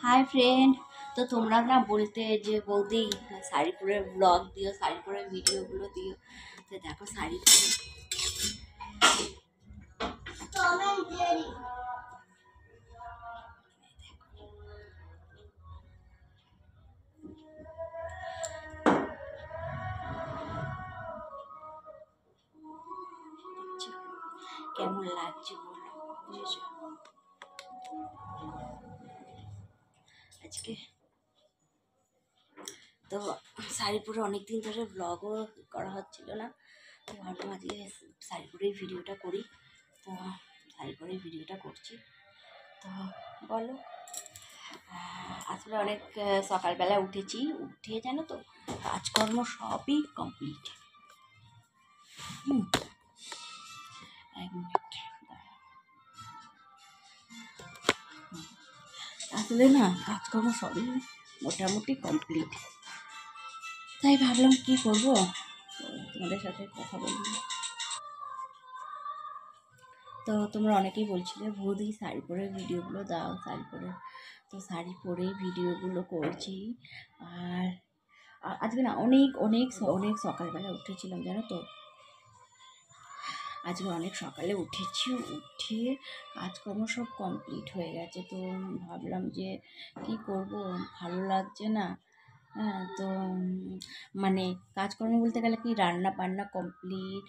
Hi friend. তো তোমরা না বলতে যে বৌদি শাড়ি পরে ব্লগ দিও, শাড়ি পরে ভিডিওগুলো দিও। তো দেখো শাড়ি পরে কেমন লাগছে বলো, বুঝেছো? আজকে তো শাড়ি পরে অনেকদিন ধরে ব্লগও করা হচ্ছিল না, তো ভাবলাম আজকে শাড়ি পরেই ভিডিওটা করি। তো শাড়ি পরেই ভিডিওটা করছি। তো বলো, আসলে অনেক সকালবেলা উঠেছি, উঠে জানো তো কাজকর্ম সবই কমপ্লিট। এক মিনিট, আসলে না কাজকর্ম সবই মোটামুটি কমপ্লিট, তাই ভাবলাম কি করবো, তো তোমাদের সাথে কথা বলবো। তো তোমরা অনেকেই বলছিলে বৌদি শাড়ি পরে ভিডিওগুলো দাও, শাড়ি পরে। তো শাড়ি পরেই ভিডিওগুলো করছি। আর আজকে না অনেক অনেক অনেক সকালবেলা উঠেছিলাম জানো তো, আজকে অনেক সকালে উঠেছি, উঠে কাজকর্ম সব কমপ্লিট হয়ে গেছে। তো ভাবলাম যে কি করব, ভালো লাগছে না। হ্যাঁ, তো মানে কাজকর্ম বলতে গেলে কি রান্না বান্না কমপ্লিট,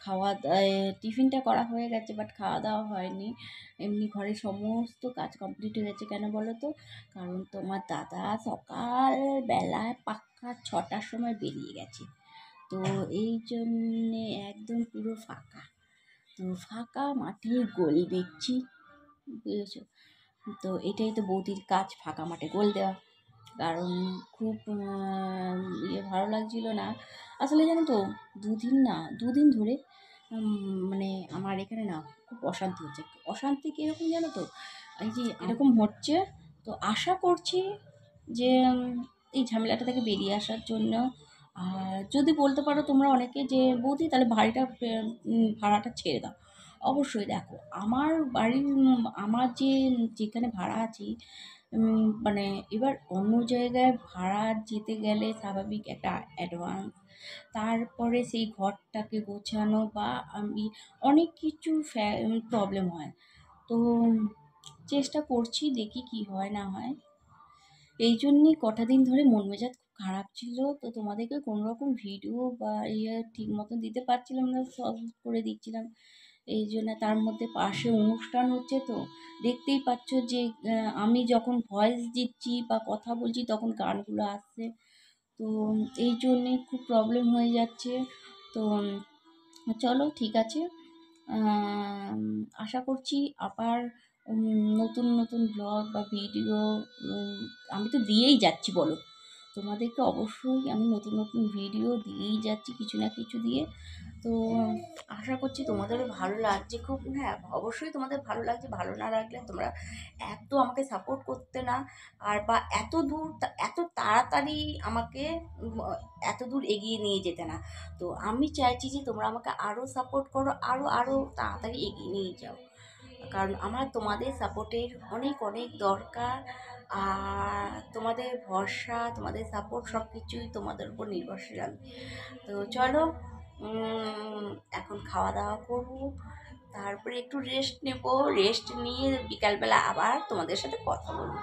খাওয়া টিফিনটা করা হয়ে গেছে, বাট খাওয়া দাওয়া হয়নি। এমনি ঘরে সমস্ত কাজ কমপ্লিট হয়ে গেছে। কেন বলো তো, কারণ তোমার দাদা সকালবেলায় পাক্কা 6টার সময় বেরিয়ে গেছে। তো এই জন্যে একদম পুরো ফাঁকা, তো ফাঁকা মাঠে গোল দিচ্ছি, বুঝেছো? তো এটাই তো বৌদির কাজ, ফাঁকা মাঠে গোল দেওয়া। কারণ খুব ভালো লাগছিল না আসলে, জানো তো দুদিন ধরে মানে আমার এখানে না খুব অশান্তি হচ্ছে। অশান্তি কীরকম জানো তো, এই যে এরকম হচ্ছে। তো আশা করছি যে এই ঝামেলাটা থেকে বেরিয়ে আসার জন্য। আর যদি বলতে পারো তোমরা অনেকে যে বৌদি তাহলে ভাড়াটা ছেড়ে দাও, অবশ্যই দেখো আমার বাড়ির আমার যেখানে ভাড়া আছি, মানে এবার অন্য জায়গায় ভাড়া যেতে গেলে স্বাভাবিক একটা অ্যাডভান্স, তারপরে সেই ঘরটাকে গোছানো বা আমি অনেক কিছু প্রবলেম হয়। তো চেষ্টা করছি, দেখি কি হয় না হয়। এই জন্যই কটা দিন ধরে মন মেজাজ খুব খারাপ ছিল। তো তোমাদেরকে কোনো রকম ভিডিও বা ঠিক মতো দিতে পারছিলাম না, সব করে দিচ্ছিলাম। এই জন্য তার মধ্যে পাশে অনুষ্ঠান হচ্ছে, তো দেখতেই পাচ্ছ যে আমি যখন ভয়েস দিচ্ছি বা কথা বলছি তখন গানগুলো আসছে। তো এই জন্যে খুব প্রবলেম হয়ে যাচ্ছে। তো চলো ঠিক আছে, আশা করছি আবার নতুন নতুন ব্লগ বা ভিডিও আমি তো দিয়েই যাচ্ছি বলো, তোমাদেরকে অবশ্যই আমি নতুন নতুন ভিডিও দিয়েই যাচ্ছি কিছু না কিছু দিয়ে। তো আশা করছি তোমাদেরও ভালো লাগছে খুব। হ্যাঁ, অবশ্যই তোমাদের ভালো লাগছে, ভালো না লাগলে তোমরা এত আমাকে সাপোর্ট করতে না, আর বা এত দূর এত তাড়াতাড়ি আমাকে এত দূর এগিয়ে নিয়ে যেতে না। তো আমি চাইছি যে তোমরা আমাকে আরও সাপোর্ট করো, আরও আরও তাড়াতাড়ি এগিয়ে নিয়ে যাও, কারণ আমার তোমাদের সাপোর্টের অনেক অনেক দরকার। আর তোমাদের ভরসা, তোমাদের সাপোর্ট সব কিছুই তোমাদের উপর নির্ভরশীল আমি। তো চলো, এখন খাওয়া দাওয়া করবো, তারপরে একটু রেস্ট নেব, রেস্ট নিয়ে বিকালবেলা আবার তোমাদের সাথে কথা বলবো।